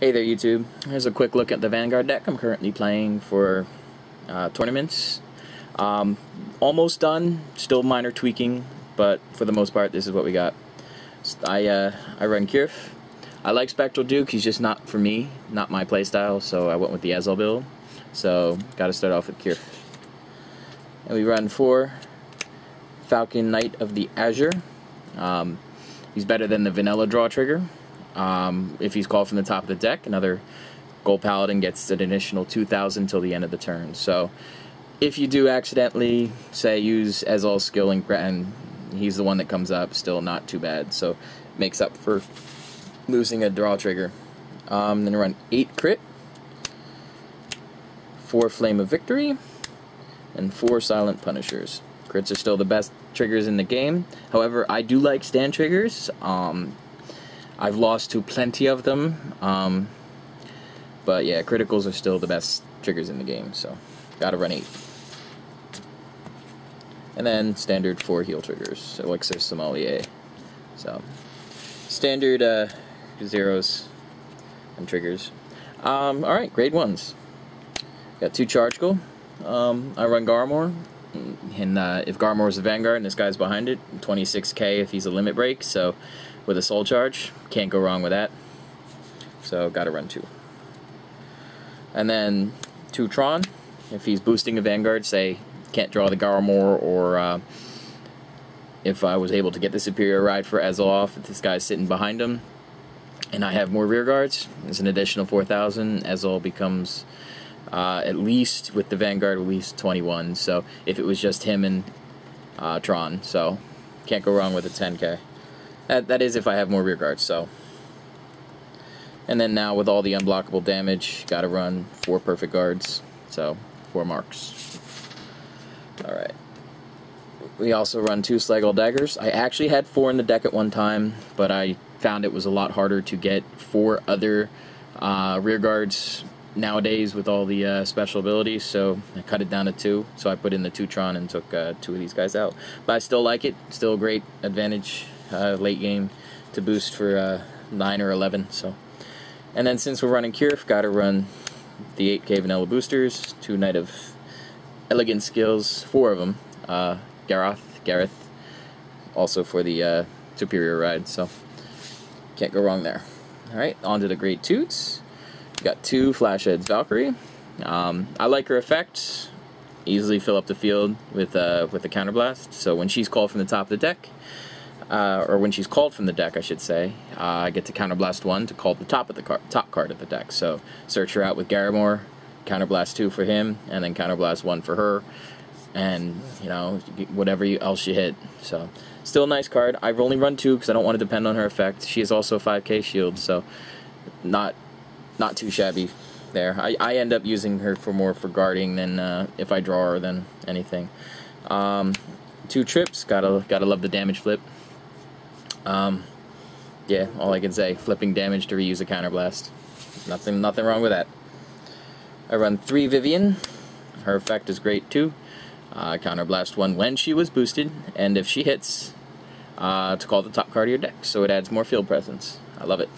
Hey there YouTube, here's a quick look at the Vanguard deck I'm currently playing for tournaments. Almost done, still minor tweaking, but for the most part this is what we got. I run Kierf. I like Spectral Duke, he's just not for me, not my playstyle, so I went with the Ezel build. So, gotta start off with Kierf. And we run 4 Falcon Knight of the Azure. He's better than the vanilla draw trigger. If he's called from the top of the deck, another Gold Paladin gets an additional 2,000 till the end of the turn. So, if you do accidentally, say, use Ezel's skill and he's the one that comes up, still not too bad. So, makes up for losing a draw trigger. Then run 8 crit, 4 Flame of Victory, and 4 Silent Punishers. Crits are still the best triggers in the game. However, I do like stand triggers. I've lost to plenty of them, but yeah, criticals are still the best triggers in the game, so gotta run 8. And then standard 4 heal triggers, Elixir Sommelier. So, standard zeros and triggers. Alright, grade 1s. Got 2 Charge Goal. I run Garmor, and if Garmor is a Vanguard and this guy's behind it, 26k if he's a limit break, so with a Soul Charge, can't go wrong with that. So, gotta run 2. And then 2 Tron, if he's boosting a Vanguard, say, can't draw the Garmor, or if I was able to get the Superior Ride for Ezel off, if this guy's sitting behind him, and I have more rear guards, it's an additional 4,000, Ezel becomes, at least, with the Vanguard, at least 21, so if it was just him and Tron, so can't go wrong with a 10k. That is if I have more rear guards, so. And then now with all the unblockable damage, gotta run 4 perfect guards, so 4 marks. Alright. We also run 2 Slagle Daggers. I actually had 4 in the deck at one time, but I found it was a lot harder to get 4 other rear guards nowadays with all the special abilities, so I cut it down to 2. So I put in the 2 Tron and took 2 of these guys out. But I still like it. Still a great advantage late game to boost for 9 or 11. So, and then since we're running Kierf, gotta run the 8k vanilla boosters, 2 Knight of Elegant skills, 4 of them. Gareth, also for the Superior Ride. So can't go wrong there. All right, on to the grade 2s. Got 2 Flashheads Valkyrie. I like her effect. Easily fill up the field with the Counterblast. So when she's called from the top of the deck, or when she's called from the deck, I should say, I get to Counterblast 1 to call the top card of the deck. So search her out with Garmor, Counterblast 2 for him, and then Counterblast 1 for her, and you know, whatever else you hit. So still a nice card. I've only run 2 because I don't want to depend on her effect. She is also 5k shield, so not too shabby there. I end up using her more for guarding than if I draw her than anything. 2 trips, gotta love the damage flip. Yeah, all I can say, flipping damage to reuse a Counterblast. Nothing wrong with that. I run 3 Vivian. Her effect is great too. Counterblast 1 when she was boosted, and if she hits, to call the top card of your deck, so it adds more field presence. I love it.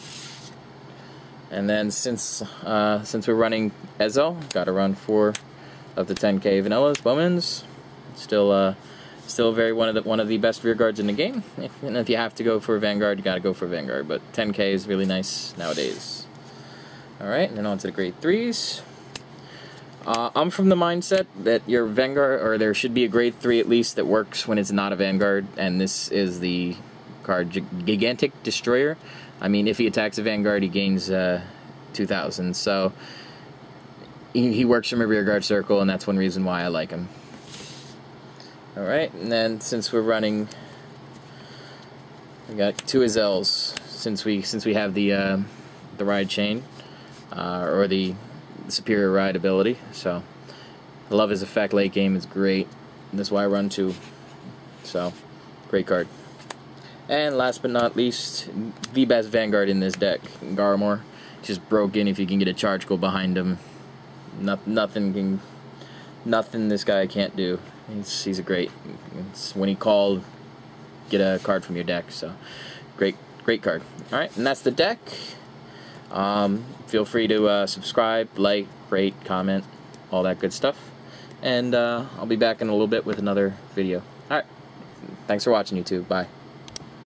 And then since we're running Ezel, gotta run 4 of the 10k vanillas, Bowmans. Still very one of the best rear guards in the game. If you have to go for a Vanguard, you gotta go for a Vanguard. But 10k is really nice nowadays. All right, and then on to the grade 3s. I'm from the mindset that your Vanguard, or there should be a grade 3 at least that works when it's not a Vanguard, and this is the card Gigantic Destroyer. I mean, if he attacks a Vanguard, he gains 2,000. So he works from a rear guard circle, and that's one reason why I like him. All right, and then since we're running, we got 2 Ezels. Since we have the ride chain, or the Superior Ride ability. So I love his effect late game. It's great. And that's why I run 2. So great card. And last but not least, the best Vanguard in this deck, Garmor. Just broken if you can get a Charge Goal behind him. Nothing this guy can't do. He's a great. When he called, get a card from your deck. So great card. All right, and that's the deck. Feel free to subscribe, like, rate, comment, all that good stuff. And I'll be back in a little bit with another video. Alright, thanks for watching, YouTube. Bye.